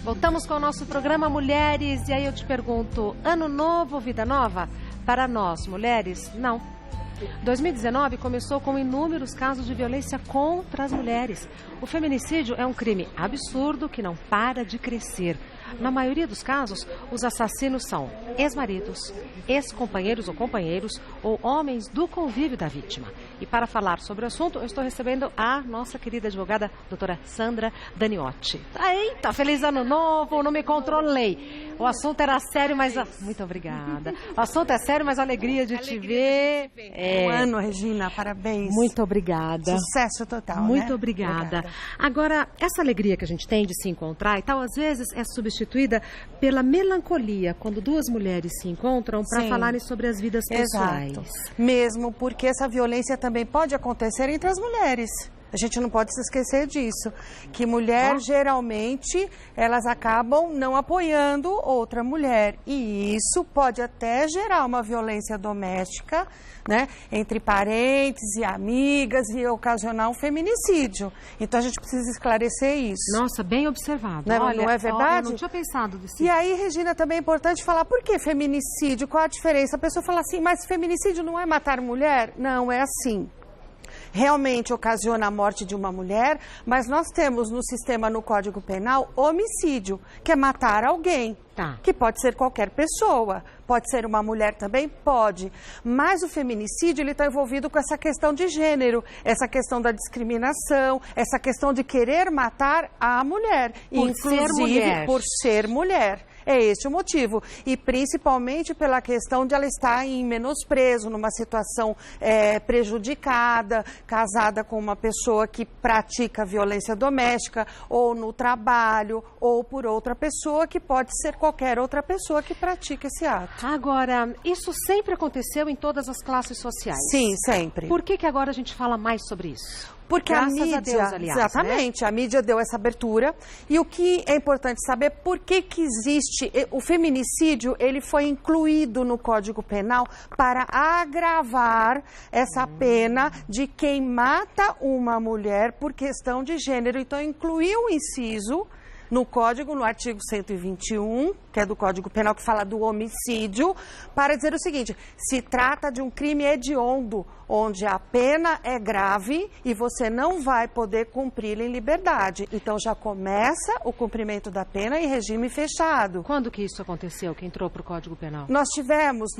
Voltamos com o nosso programa Mulheres. E aí eu te pergunto, ano novo, vida nova? Para nós, mulheres, não. 2019 começou com inúmeros casos de violência contra as mulheres. O feminicídio é um crime absurdo que não para de crescer. Na maioria dos casos, os assassinos são ex-maridos, ex-companheiros ou companheiros ou homens do convívio da vítima. E para falar sobre o assunto, eu estou recebendo a nossa querida advogada, doutora Sandra Daniotti. Eita, feliz ano novo, não me controlei. O assunto era sério, mas... Muito obrigada. O assunto é sério, mas a alegria de te ver. Bom ano, Regina, parabéns. Muito obrigada. Sucesso total, Muito obrigada. Agora, essa alegria que a gente tem de se encontrar e tal, às vezes é substituída pela melancolia, quando duas mulheres se encontram para falarem sobre as vidas pessoais. Exato. Mesmo porque essa violência também pode acontecer entre as mulheres. A gente não pode se esquecer disso, que mulher, geralmente, elas acabam não apoiando outra mulher. E isso pode até gerar uma violência doméstica, né, entre parentes e amigas e ocasionar um feminicídio. Então, a gente precisa esclarecer isso. Nossa, bem observado. Não, Olha, não é verdade? Eu não tinha pensado desse. E aí, Regina, também é importante falar, por que feminicídio? Qual a diferença? A pessoa fala assim, mas feminicídio não é matar mulher? Não, é assim. Realmente ocasiona a morte de uma mulher, mas nós temos no sistema, no Código Penal, homicídio, que é matar alguém, que pode ser qualquer pessoa, pode ser uma mulher também, pode, mas o feminicídio ele está envolvido com essa questão de gênero, essa questão da discriminação, essa questão de querer matar a mulher, inclusive por ser mulher. É esse o motivo. E principalmente pela questão de ela estar em menosprezo, numa situação prejudicada, casada com uma pessoa que pratica violência doméstica, ou no trabalho, ou por outra pessoa, que pode ser qualquer outra pessoa que pratica esse ato. Agora, isso sempre aconteceu em todas as classes sociais? Sim, sempre. Por que agora a gente fala mais sobre isso? Porque Graças a mídia, a Deus, aliás, exatamente, a mídia deu essa abertura. E o que é importante saber, por que existe, o feminicídio, ele foi incluído no Código Penal para agravar essa pena de quem mata uma mulher por questão de gênero. Então, incluiu o inciso no Código, no artigo 121, que é do Código Penal, que fala do homicídio, para dizer o seguinte, se trata de um crime hediondo, onde a pena é grave e você não vai poder cumpri-la em liberdade. Então, já começa o cumprimento da pena em regime fechado. Quando que isso aconteceu, que entrou para o Código Penal? Nós tivemos,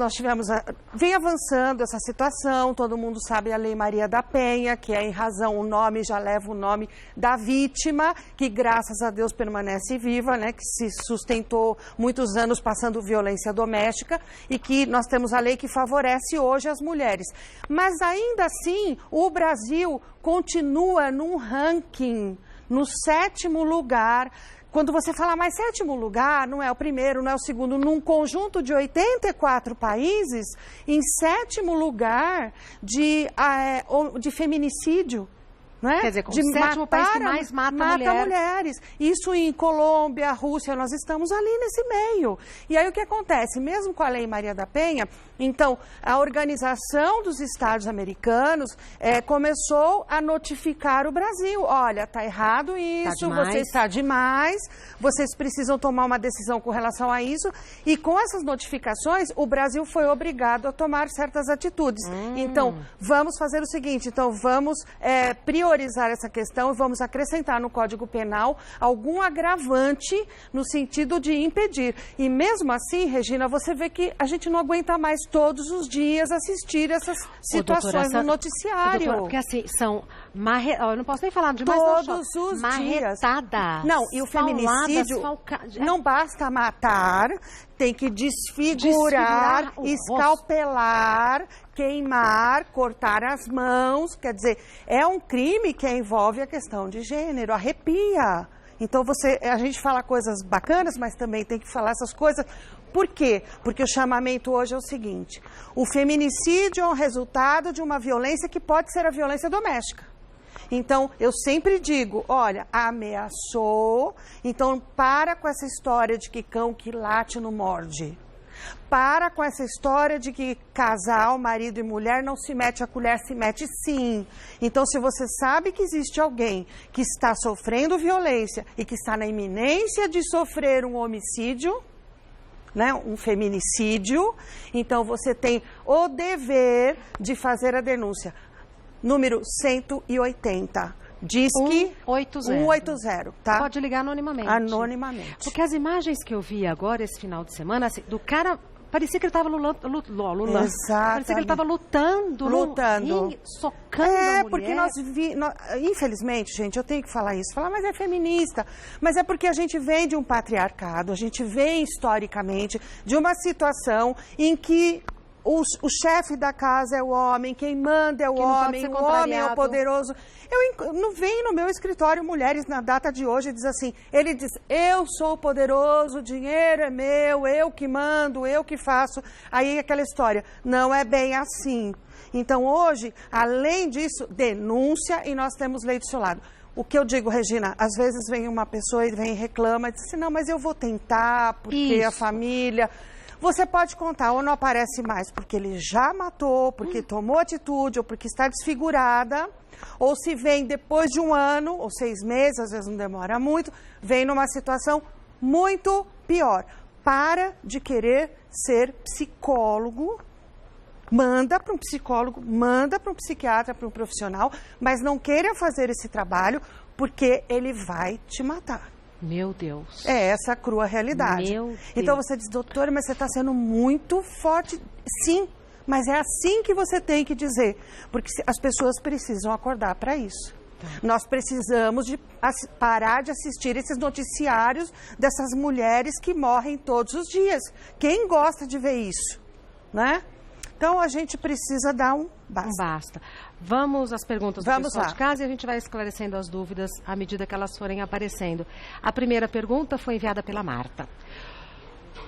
vem avançando essa situação, todo mundo sabe a Lei Maria da Penha, que é em razão, o nome já leva o nome da vítima, que graças a Deus permanece viva, né, que se sustentou muitos anos passando violência doméstica e que nós temos a lei que favorece hoje as mulheres. Mas ainda assim, o Brasil continua num ranking, no 7º lugar. Quando você fala mais 7º lugar, não é o primeiro, não é o segundo, num conjunto de 84 países, em 7º lugar de feminicídio. Não é? Quer dizer, como o 7º país que mais mata mulheres. Isso em Colômbia, Rússia, nós estamos ali nesse meio. E aí o que acontece? Mesmo com a Lei Maria da Penha, então, a Organização dos Estados Americanos começou a notificar o Brasil. Olha, está errado isso, você está demais, vocês precisam tomar uma decisão com relação a isso. E com essas notificações, o Brasil foi obrigado a tomar certas atitudes. Então, vamos fazer o seguinte, vamos priorizar essa questão e vamos acrescentar no Código Penal algum agravante no sentido de impedir. E mesmo assim, Regina, você vê que a gente não aguenta mais todos os dias assistir essas situações no noticiário. Doutora, porque assim, são eu não posso nem falar de mais todos os dias. Não, e o feminicídio não basta matar, tem que desfigurar escalpelar, queimar, cortar as mãos, quer dizer, é um crime que envolve a questão de gênero, arrepia. Então a gente fala coisas bacanas, mas também tem que falar essas coisas. Por quê? Porque o chamamento hoje é o seguinte, o feminicídio é um resultado de uma violência que pode ser a violência doméstica. Então, eu sempre digo, olha, ameaçou, então para com essa história de que cão que late não morde. Para com essa história de que casal, marido e mulher, não se mete a colher, se mete sim. Então, se você sabe que existe alguém que está sofrendo violência e que está na iminência de sofrer um homicídio, né, um feminicídio, então você tem o dever de fazer a denúncia. Número 180. Disque 180, tá? Pode ligar anonimamente. Anonimamente. Porque as imagens que eu vi agora, esse final de semana, assim, do cara, parecia que ele estava lulando. Parecia que ele estava lutando. Socando a mulher. Porque infelizmente, gente, eu tenho que falar isso. Falar, mas é feminista. Mas é porque a gente vem de um patriarcado, a gente vem historicamente de uma situação em que o chefe da casa é o homem, quem manda é o homem, o homem é o poderoso. Não vem no meu escritório mulheres na data de hoje e diz assim, ele diz, eu sou poderoso, o dinheiro é meu, eu que mando, eu que faço. Aí aquela história, não é bem assim. Então hoje, além disso, denúncia e nós temos lei do seu lado. O que eu digo, Regina, às vezes vem uma pessoa e vem e reclama e diz assim, não, mas eu vou tentar, porque a família... Você pode contar, ou não aparece mais porque ele já matou, porque tomou atitude, ou porque está desfigurada, ou se vem depois de 1 ano, ou 6 meses, às vezes não demora muito, vem numa situação muito pior. Para de querer ser psicólogo, manda para um psicólogo, manda para um psiquiatra, para um profissional, mas não queira fazer esse trabalho porque ele vai te matar. Meu Deus. É essa a crua realidade. Meu Deus. Então você diz, doutora, mas você está sendo muito forte. Sim, mas é assim que você tem que dizer. Porque as pessoas precisam acordar para isso. Tá. Nós precisamos parar de assistir esses noticiários dessas mulheres que morrem todos os dias. Quem gosta de ver isso, né? Então a gente precisa dar um basta. Vamos às perguntas do pessoal lá. de casa e a gente vai esclarecendo as dúvidas à medida que elas forem aparecendo. A primeira pergunta foi enviada pela Marta.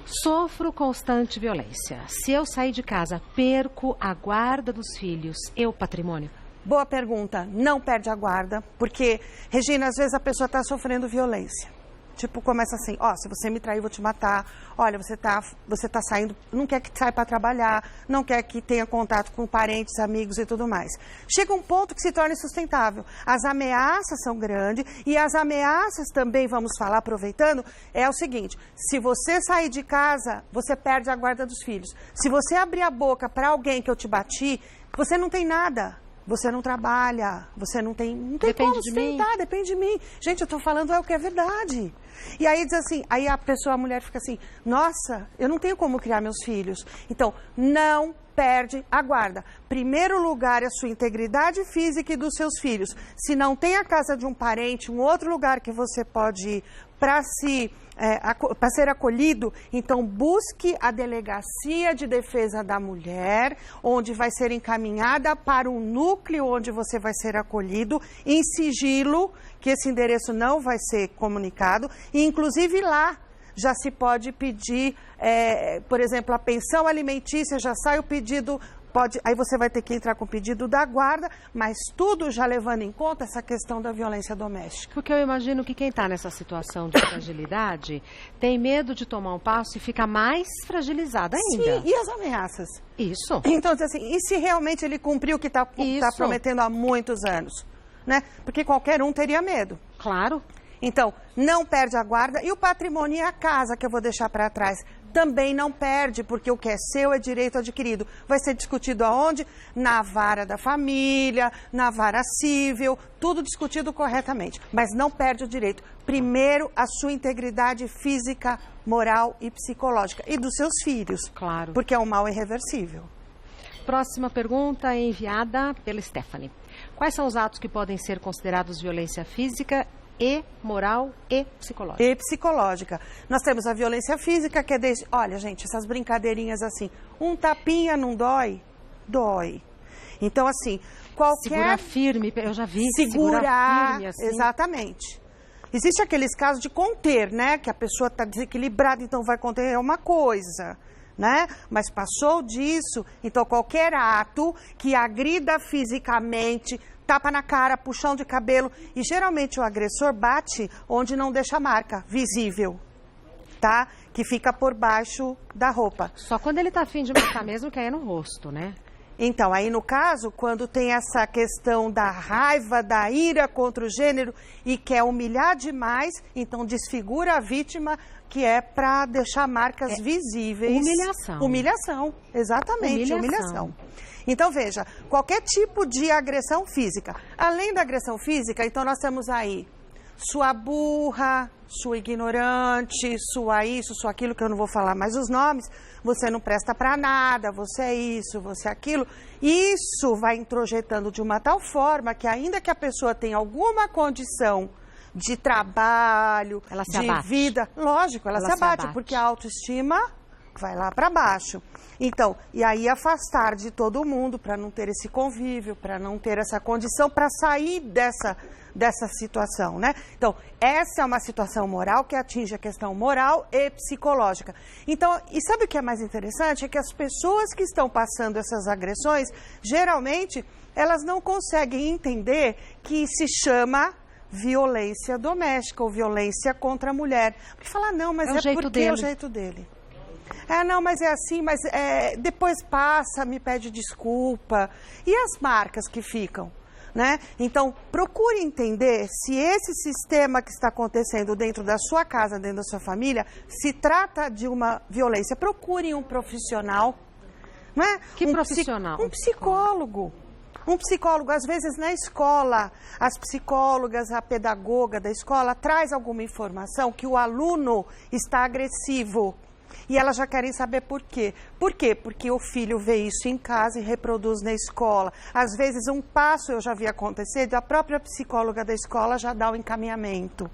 Sofro constante violência. Se eu sair de casa, perco a guarda dos filhos e o patrimônio? Boa pergunta. Não perde a guarda, porque, Regina, às vezes a pessoa está sofrendo violência. Tipo, começa assim, se você me trair, eu vou te matar. Olha, você tá saindo, não quer que saia para trabalhar, não quer que tenha contato com parentes, amigos e tudo mais. Chega um ponto que se torna insustentável. As ameaças são grandes e as ameaças também, vamos falar, aproveitando, é o seguinte, se você sair de casa, você perde a guarda dos filhos. Se você abrir a boca para alguém que eu te bati, você não tem nada. Você não trabalha, você não tem como sustentar, depende de mim. Gente, eu estou falando o que é verdade. E aí diz assim, aí a mulher fica assim, nossa, eu não tenho como criar meus filhos. Então, não perde a guarda. Primeiro lugar é a sua integridade física e dos seus filhos. Se não tem a casa de um parente, um outro lugar que você pode ir para ser acolhido, então busque a Delegacia de Defesa da Mulher, onde vai ser encaminhada para um núcleo onde você vai ser acolhido em sigilo, que esse endereço não vai ser comunicado, e inclusive lá já se pode pedir, por exemplo, a pensão alimentícia, já sai o pedido, aí você vai ter que entrar com o pedido da guarda, mas tudo já levando em conta essa questão da violência doméstica. Porque eu imagino que quem está nessa situação de fragilidade tem medo de tomar um passo e fica mais fragilizada ainda. Sim, e as ameaças? Isso. Então, assim, e se realmente ele cumpriu o que está prometendo há muitos anos? Né? Porque qualquer um teria medo. Claro. Então, não perde a guarda e o patrimônio e a casa que eu vou deixar para trás também não perde, porque o que é seu é direito adquirido. Vai ser discutido aonde? Na vara da família, na vara civil, tudo discutido corretamente. Mas não perde o direito. Primeiro, a sua integridade física, moral e psicológica. E dos seus filhos. Claro. Porque é um mal irreversível. Próxima pergunta enviada pela Stephanie. Quais são os atos que podem ser considerados violência física e moral e psicológica? E psicológica. Nós temos a violência física, que é desde... Olha, gente, essas brincadeirinhas assim, um tapinha não dói? Dói. Então, assim, qualquer... Segurar firme, eu já vi. Segurar firme, assim. Exatamente. Existe aqueles casos de conter, né? Que a pessoa está desequilibrada, então vai conter uma coisa, né? Mas passou disso, então qualquer ato que agrida fisicamente, tapa na cara, puxão de cabelo, e geralmente o agressor bate onde não deixa marca visível. tá? Que fica por baixo da roupa. Só quando ele tá afim de matar mesmo, que aí é no rosto, né? Então, aí no caso, quando tem essa questão da raiva, da ira contra o gênero e quer humilhar demais, então desfigura a vítima, que é para deixar marcas visíveis. Humilhação. Humilhação, exatamente, humilhação. Então, veja, qualquer tipo de agressão física. Além da agressão física, então nós temos aí sua burra, sua ignorante, sua isso, sua aquilo, que eu não vou falar mais os nomes, você não presta para nada, você é isso, você é aquilo. Isso vai introjetando de uma tal forma que ainda que a pessoa tenha alguma condição de trabalho, de vida, lógico, ela se abate, porque a autoestima vai lá para baixo. Então, e aí afastar de todo mundo para não ter esse convívio, para não ter essa condição, para sair dessa situação, né? Então, essa é uma situação moral que atinge a questão moral e psicológica. Então, e sabe o que é mais interessante? É que as pessoas que estão passando essas agressões, geralmente, elas não conseguem entender que se chama violência doméstica ou violência contra a mulher. Porque fala, não, mas é porque é o jeito dele. Não, mas é assim, mas depois passa, me pede desculpa. E as marcas que ficam, né? Então, procure entender se esse sistema que está acontecendo dentro da sua casa, dentro da sua família, se trata de uma violência. Procure um profissional, né? Que profissional? Um psicólogo. Um psicólogo, às vezes na escola, as psicólogas, a pedagoga da escola traz alguma informação que o aluno está agressivo. E elas já querem saber por quê. Por quê? Porque o filho vê isso em casa e reproduz na escola. Às vezes um passo eu já vi acontecer, da própria psicóloga da escola já dá o encaminhamento,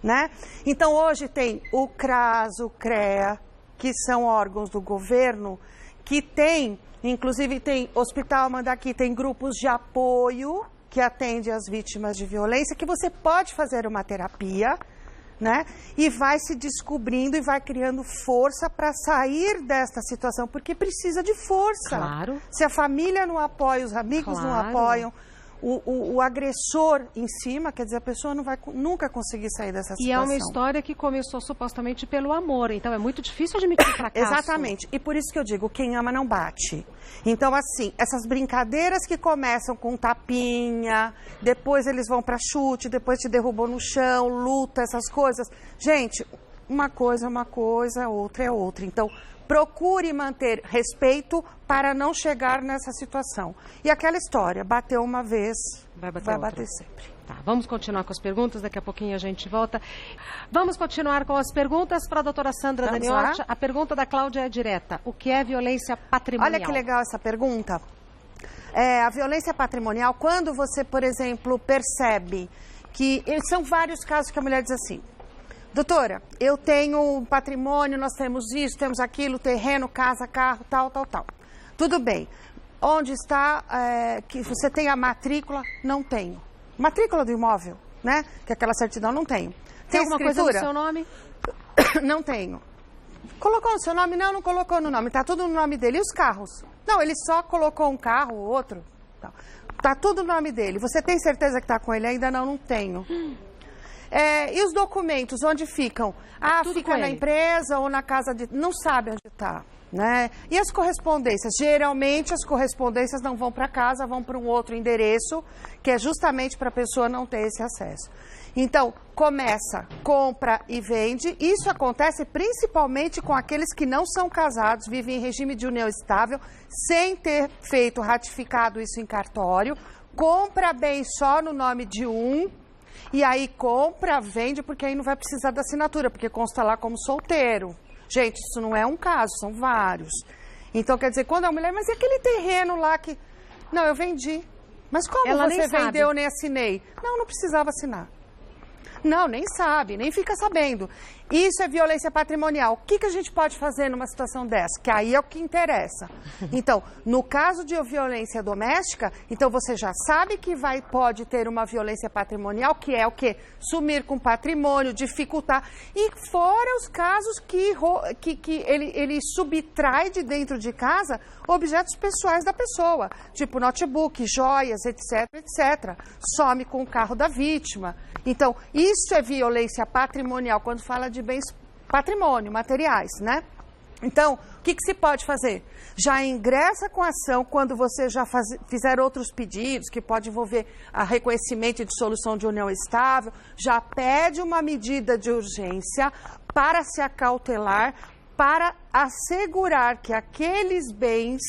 né? Então hoje tem o CRAS, o CREA, que são órgãos do governo, que tem, inclusive tem Hospital Mandaki, tem grupos de apoio que atendem as vítimas de violência, que você pode fazer uma terapia, né? E vai se descobrindo e vai criando força para sair desta situação, porque precisa de força. Claro. Se a família não apoia, os amigos não apoiam, o agressor em cima, quer dizer, a pessoa não vai nunca conseguir sair dessa situação. E é uma história que começou supostamente pelo amor, então é muito difícil admitir fracasso. Exatamente, e por isso que eu digo, quem ama não bate. Então, assim, essas brincadeiras que começam com tapinha, depois eles vão para chute, depois te derrubam no chão, luta, essas coisas. Gente, uma coisa é uma coisa, outra é outra. Então, procure manter respeito para não chegar nessa situação. E aquela história, bateu uma vez, vai bater sempre. Tá, vamos continuar com as perguntas, daqui a pouquinho a gente volta. Vamos continuar com as perguntas para a doutora Sandra Daniotti. A pergunta da Cláudia é direta. O que é violência patrimonial? Olha que legal essa pergunta. A violência patrimonial, quando você, por exemplo, percebe que... São vários casos que a mulher diz assim: doutora, eu tenho um patrimônio, nós temos isso, temos aquilo, terreno, casa, carro, tal, tal, tal. Tudo bem. Onde está que você tem a matrícula? Não tenho. Matrícula do imóvel, né? Que aquela certidão não tenho. Tem alguma coisa no seu nome? Não tenho. Colocou no seu nome? Não, não colocou no nome. Tá tudo no nome dele. E os carros? Não, ele só colocou um carro, outro. Tá tudo no nome dele. Você tem certeza que tá com ele ainda? Não, não tenho. E os documentos, onde ficam? Fica na empresa ou na casa de... Não sabe onde está, né? E as correspondências? Geralmente as correspondências não vão para casa, vão para um outro endereço, que é justamente para a pessoa não ter esse acesso. Então, começa, compra e vende. Isso acontece principalmente com aqueles que não são casados, vivem em regime de união estável, sem ter feito, ratificado isso em cartório. Compra bem só no nome de um. E aí compra, vende, porque aí não vai precisar da assinatura, porque consta lá como solteiro. Gente, isso não é um caso, são vários. Então, quer dizer, quando a mulher, mas e aquele terreno lá que... Não, eu vendi. Mas como ela você vendeu, eu nem assinei? Não, não precisava assinar. Não, nem sabe, nem fica sabendo. Isso é violência patrimonial. O que a gente pode fazer numa situação dessa? Que aí é o que interessa. Então, no caso de violência doméstica, então você já sabe que pode ter uma violência patrimonial, que é o quê? Sumir com patrimônio, dificultar. E fora os casos que ele subtrai de dentro de casa objetos pessoais da pessoa, tipo notebook, joias, etc, etc. Some com o carro da vítima. Então, isso é violência patrimonial, quando fala de bens patrimônio, materiais, né? Então, o que se pode fazer? Já ingressa com a ação quando você já fizer outros pedidos, que pode envolver a reconhecimento de dissolução de união estável, já pede uma medida de urgência para se acautelar, para assegurar que aqueles bens,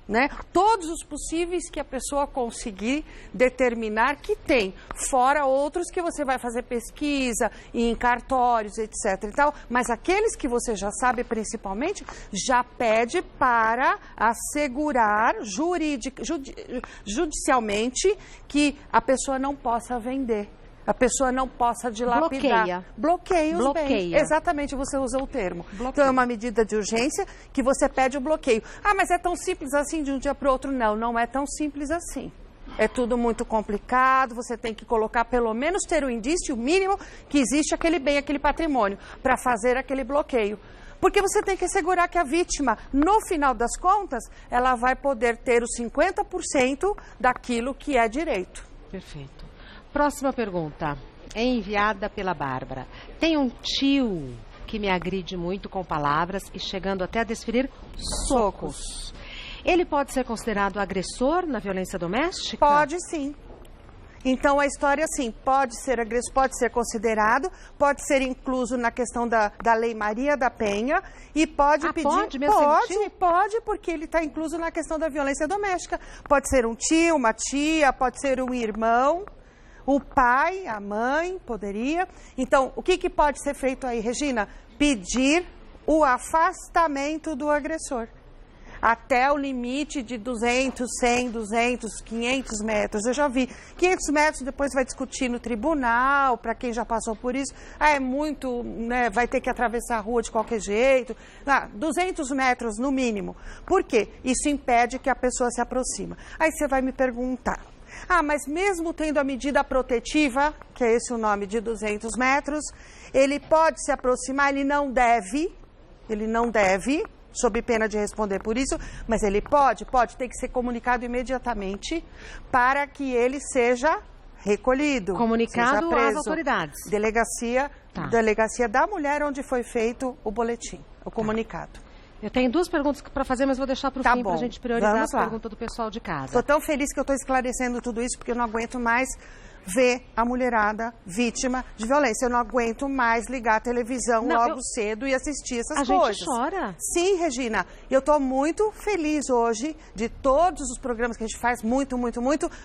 né, todos os possíveis que a pessoa conseguir determinar que tem, fora outros que você vai fazer pesquisa em cartórios, etc. e tal, mas aqueles que você já sabe principalmente, já pede para assegurar judicialmente que a pessoa não possa vender. A pessoa não possa dilapidar. Bloqueia os bens. Exatamente, você usa o termo. Bloqueia. Então, é uma medida de urgência que você pede o bloqueio. Ah, mas é tão simples assim de um dia para o outro? Não, não é tão simples assim. É tudo muito complicado, você tem que colocar, pelo menos ter o indício mínimo que existe aquele bem, aquele patrimônio, para fazer aquele bloqueio. Porque você tem que assegurar que a vítima, no final das contas, ela vai poder ter os 50% daquilo que é direito. Perfeito. Próxima pergunta, é enviada pela Bárbara. Tem um tio que me agride muito com palavras e chegando até a desferir socos. Ele pode ser considerado agressor na violência doméstica? Pode sim. Então a história sim, pode ser agressor, pode ser considerado, pode ser incluso na questão da Lei Maria da Penha e pode pedir... Pode mesmo? Pode, porque ele está incluso na questão da violência doméstica. Pode ser um tio, uma tia, pode ser um irmão. O pai, a mãe, poderia. Então, o que pode ser feito aí, Regina? Pedir o afastamento do agressor. Até o limite de 200, 100, 200, 500 metros. Eu já vi. 500 metros depois vai discutir no tribunal, para quem já passou por isso. Ah, é muito, né, vai ter que atravessar a rua de qualquer jeito. 200 metros no mínimo. Por quê? Isso impede que a pessoa se aproxime. Aí você vai me perguntar. Ah, mas mesmo tendo a medida protetiva, que é esse o nome de 200 metros, ele pode se aproximar, ele não deve, sob pena de responder por isso, mas ele pode ter que ser comunicado imediatamente para que ele seja recolhido. Comunicado seja preso. às autoridades. Delegacia da mulher onde foi feito o boletim, o comunicado. Eu tenho duas perguntas para fazer, mas vou deixar para o fim para a gente priorizar a pergunta do pessoal de casa. Estou tão feliz que eu estou esclarecendo tudo isso, porque eu não aguento mais ver a mulherada vítima de violência. Eu não aguento mais ligar a televisão cedo e assistir essas coisas. A gente chora. Sim, Regina. Eu estou muito feliz hoje de todos os programas que a gente faz, muito,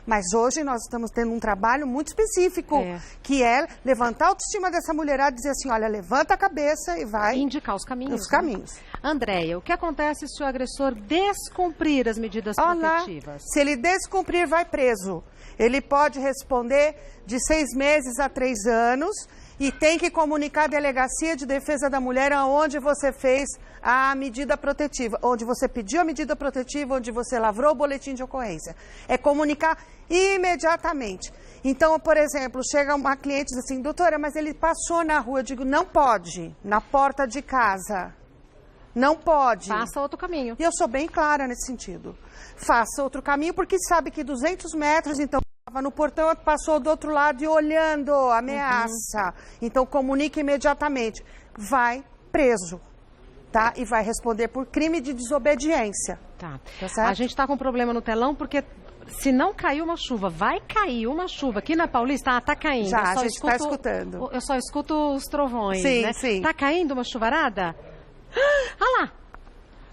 mas hoje nós estamos tendo um trabalho muito específico, que é levantar a autoestima dessa mulherada e dizer assim, olha, levanta a cabeça e vai... Indicar os caminhos. Os caminhos. Andréia, o que acontece se o agressor descumprir as medidas protetivas? Se ele descumprir, vai preso. Ele pode responder de 6 meses a 3 anos e tem que comunicar à Delegacia de Defesa da Mulher aonde você fez a medida protetiva, onde você pediu a medida protetiva, onde você lavrou o boletim de ocorrência. É comunicar imediatamente. Então, por exemplo, chega uma cliente e diz assim, doutora, mas ele passou na rua. Eu digo, não pode, na porta de casa. Não pode. Faça outro caminho. E eu sou bem clara nesse sentido. Faça outro caminho, porque sabe que 200 metros, então, estava no portão, passou do outro lado e olhando, ameaça. Então, comunique imediatamente. Vai preso, tá? E vai responder por crime de desobediência. Tá certo? A gente está com um problema no telão, porque se não caiu uma chuva, vai cair uma chuva. Aqui na Paulista, tá caindo. Já, a gente está escutando. Eu só escuto os trovões, sim, né? Sim. Tá caindo uma chuvarada? Olha lá!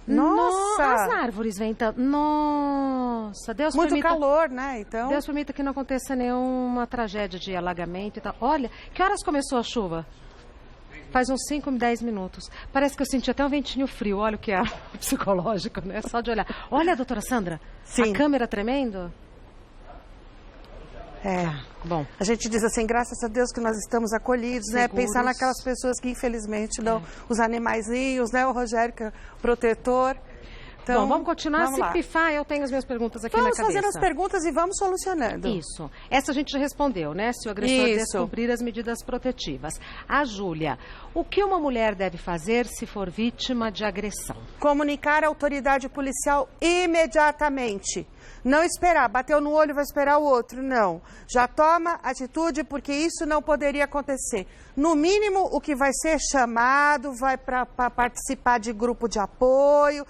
Nossa! As árvores vêm... Nossa! Deus muito permita... calor, né? Então... Deus permita que não aconteça nenhuma tragédia de alagamento e tal. Olha, que horas começou a chuva? Faz uns 5, 10 minutos. Parece que eu senti até um ventinho frio. Olha o que é psicológico, né? Só de olhar. Olha, doutora Sandra, sim. A câmera tremendo. Bom. A gente diz assim, graças a Deus que nós estamos acolhidos, seguros, né? Pensar naquelas pessoas que infelizmente não, os animaizinhos, né? O Rogério, que é o protetor. Então, bom, vamos continuar. Se pifar, eu tenho as minhas perguntas aqui na cabeça. Vamos fazendo as perguntas e vamos solucionando. Isso. Essa a gente já respondeu, né? Se o agressor descumprir as medidas protetivas. A Júlia, o que uma mulher deve fazer se for vítima de agressão? Comunicar à autoridade policial imediatamente. Não esperar, bateu no olho, vai esperar o outro, não. Já toma atitude, porque isso não poderia acontecer. No mínimo, o que vai ser chamado, vai para participar de grupo de apoio,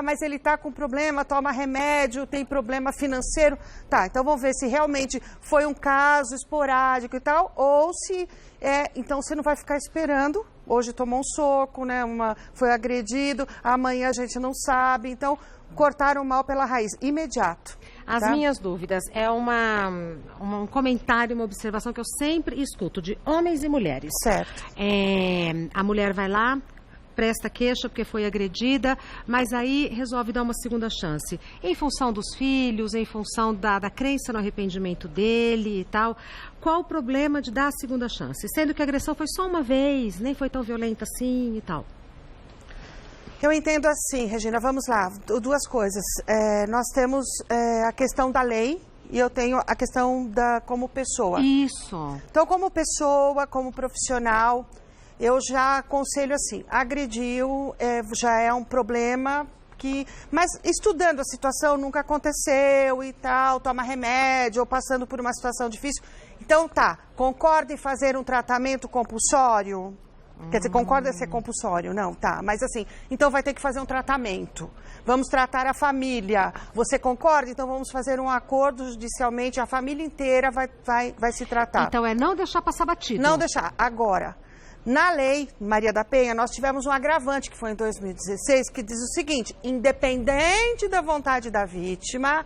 mas ele está com problema, toma remédio, tem problema financeiro. Tá, então vamos ver se realmente foi um caso esporádico e tal, ou se então você não vai ficar esperando. Hoje tomou um soco, né? Foi agredido, amanhã a gente não sabe. Então, cortar o mal pela raiz, imediato. As minhas dúvidas é um comentário, uma observação que eu sempre escuto de homens e mulheres. Certo. A mulher vai lá, presta queixa porque foi agredida, mas aí resolve dar uma segunda chance. Em função dos filhos, em função da crença no arrependimento dele e tal. Qual o problema de dar a segunda chance? Sendo que a agressão foi só uma vez, nem foi tão violenta assim e tal. Eu entendo assim, Regina, vamos lá, duas coisas. Nós temos a questão da lei e eu tenho a questão como pessoa. Isso. Então, como pessoa, como profissional, eu já aconselho assim, agrediu, já é um problema mas estudando a situação, nunca aconteceu e tal, toma remédio ou passando por uma situação difícil. Então, concorda em fazer um tratamento compulsório? Quer dizer, concorda em ser compulsório? Não, mas assim, então vai ter que fazer um tratamento. Vamos tratar a família. Você concorda? Então vamos fazer um acordo judicialmente, a família inteira vai se tratar. Então não deixar passar batido. Não deixar. Agora, na lei Maria da Penha, nós tivemos um agravante, que foi em 2016, que diz o seguinte, independente da vontade da vítima,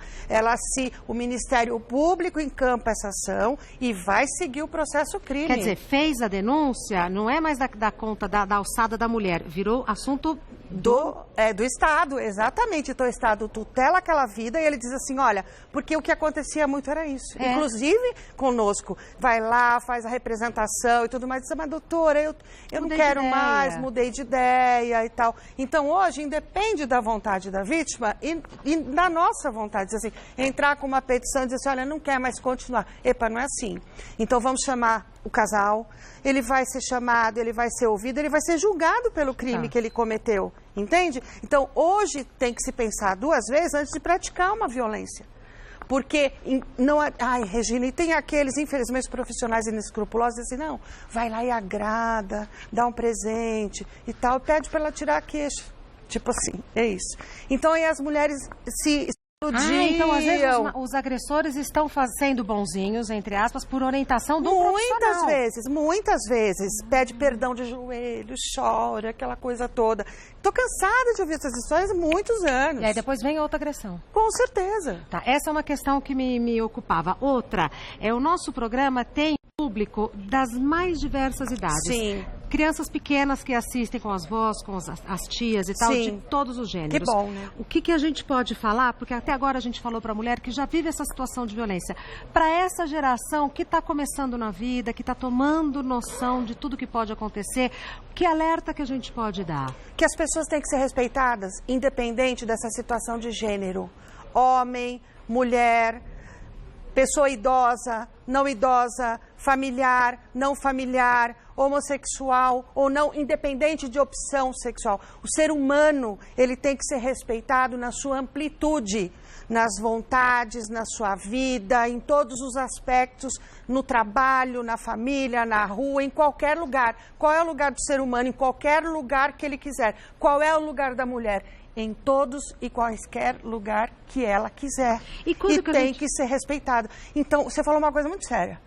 o Ministério Público encampa essa ação e vai seguir o processo crime. Quer dizer, fez a denúncia, não é mais da conta da alçada da mulher, virou assunto do Estado, exatamente. Então o Estado tutela aquela vida e ele diz assim, olha, porque o que acontecia muito era isso. Inclusive conosco, vai lá, faz a representação e tudo mais, diz, mas doutora, eu não quero mais, mudei de ideia e tal. Então hoje, independe da vontade da vítima e da nossa vontade, diz assim, entrar com uma petição e dizer assim, olha, não quer mais continuar. Epa, não é assim. Então vamos chamar o casal, ele vai ser chamado, ele vai ser ouvido, ele vai ser julgado pelo crime que ele cometeu, entende? Então, hoje tem que se pensar duas vezes antes de praticar uma violência. Porque, Regina, e tem aqueles, infelizmente, profissionais inescrupulosos, assim, não, vai lá e agrada, dá um presente e tal, pede para ela tirar a queixa. Tipo assim, é isso. Então, aí as mulheres então às vezes os agressores estão sendo bonzinhos, entre aspas, por orientação do profissional. Muitas vezes. Pede perdão de joelho, chora, aquela coisa toda. Tô cansada de ouvir essas histórias há muitos anos. E aí depois vem outra agressão. Com certeza. Essa é uma questão que me ocupava. Outra, o nosso programa tem público das mais diversas idades. Sim. Crianças pequenas que assistem com as vós, com as tias e tal, de todos os gêneros. Que bom, né? O que a gente pode falar, porque até agora a gente falou para a mulher que já vive essa situação de violência. Para essa geração que está começando na vida, que está tomando noção de tudo que pode acontecer, que alerta que a gente pode dar? Que as pessoas têm que ser respeitadas, independente dessa situação de gênero. Homem, mulher, pessoa idosa, não idosa, familiar, não familiar, homossexual ou não, independente de opção sexual. O ser humano, ele tem que ser respeitado na sua amplitude, nas vontades, na sua vida, em todos os aspectos, no trabalho, na família, na rua, em qualquer lugar. Qual é o lugar do ser humano? Em qualquer lugar que ele quiser. Qual é o lugar da mulher? Em todos e quaisquer lugar que ela quiser. E tem que ser respeitado. Então, você falou uma coisa muito séria.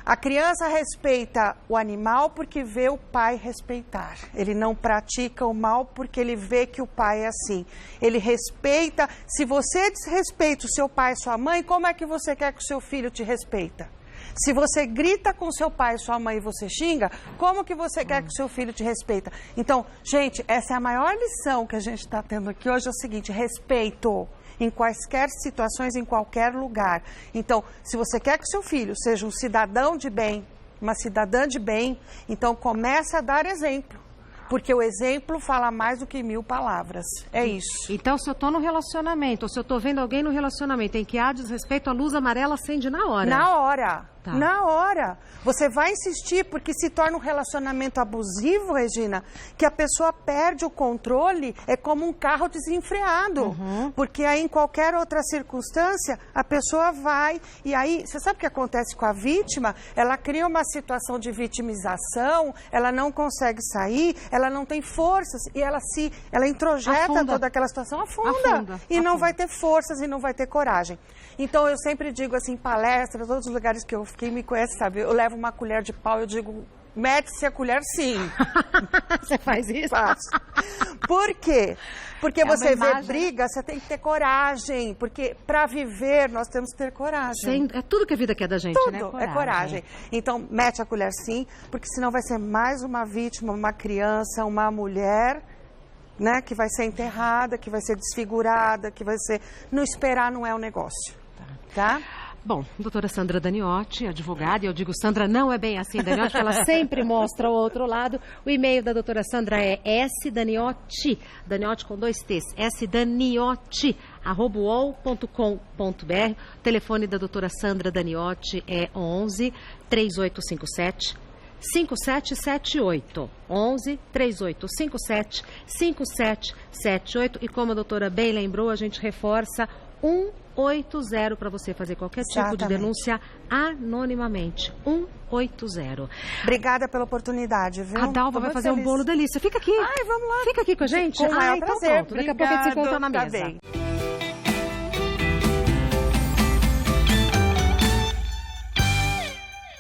A criança respeita o animal porque vê o pai respeitar. Ele não pratica o mal porque ele vê que o pai é assim. Ele respeita. Se você desrespeita o seu pai e sua mãe, como é que você quer que o seu filho te respeita? Se você grita com seu pai e sua mãe e você xinga, como que você quer que o seu filho te respeita? Então, gente, essa é a maior lição que a gente está tendo aqui hoje, é o seguinte, respeito em quaisquer situações, em qualquer lugar. Então, se você quer que seu filho seja um cidadão de bem, uma cidadã de bem, então comece a dar exemplo. Porque o exemplo fala mais do que 1000 palavras. É isso. Então, se eu estou no relacionamento, ou se eu estou vendo alguém no relacionamento em que há desrespeito, a luz amarela acende na hora. Na hora. Tá. Na hora. Você vai insistir porque se torna um relacionamento abusivo, Regina, que a pessoa perde o controle, é como um carro desenfreado. Porque aí em qualquer outra circunstância, a pessoa vai e aí, você sabe o que acontece com a vítima? Ela cria uma situação de vitimização, ela não consegue sair, ela não tem forças e ela introjeta toda aquela situação, afunda. E não vai ter forças e não vai ter coragem. Então eu sempre digo assim, palestras, todos os lugares que eu fiquei, me conhece, sabe? Eu levo uma colher de pau, eu digo, mete-se a colher sim. Você faz isso? Faço. Por quê? Porque você vê briga, você tem que ter coragem. Porque para viver, nós temos que ter coragem. É tudo que a vida quer da gente, né? Tudo é coragem. Então, mete a colher sim, porque senão vai ser mais uma vítima, uma criança, uma mulher, né? Que vai ser enterrada, que vai ser desfigurada, que vai ser... Não esperar não é o negócio. Tá? Bom, doutora Sandra Daniotti, advogada, e eu digo, Sandra, não é bem assim, Daniotti, que ela sempre mostra o outro lado. O e-mail da doutora Sandra é sdaniotti, Daniotti com 2 T's, sdaniotti, @uol.com.br. O telefone da doutora Sandra Daniotti é 11 3857 5778, 11 3857 5778. E como a doutora bem lembrou, a gente reforça 180 para você fazer qualquer tipo de denúncia anonimamente. 180. Obrigada pela oportunidade, viu? A Dalva vai fazer um bolo delícia. Fica aqui. Ai, vamos lá. Fica aqui com a gente. Com o maior então prazer. pronto. Daqui a pouco a gente se encontra na mesa. Tá bem.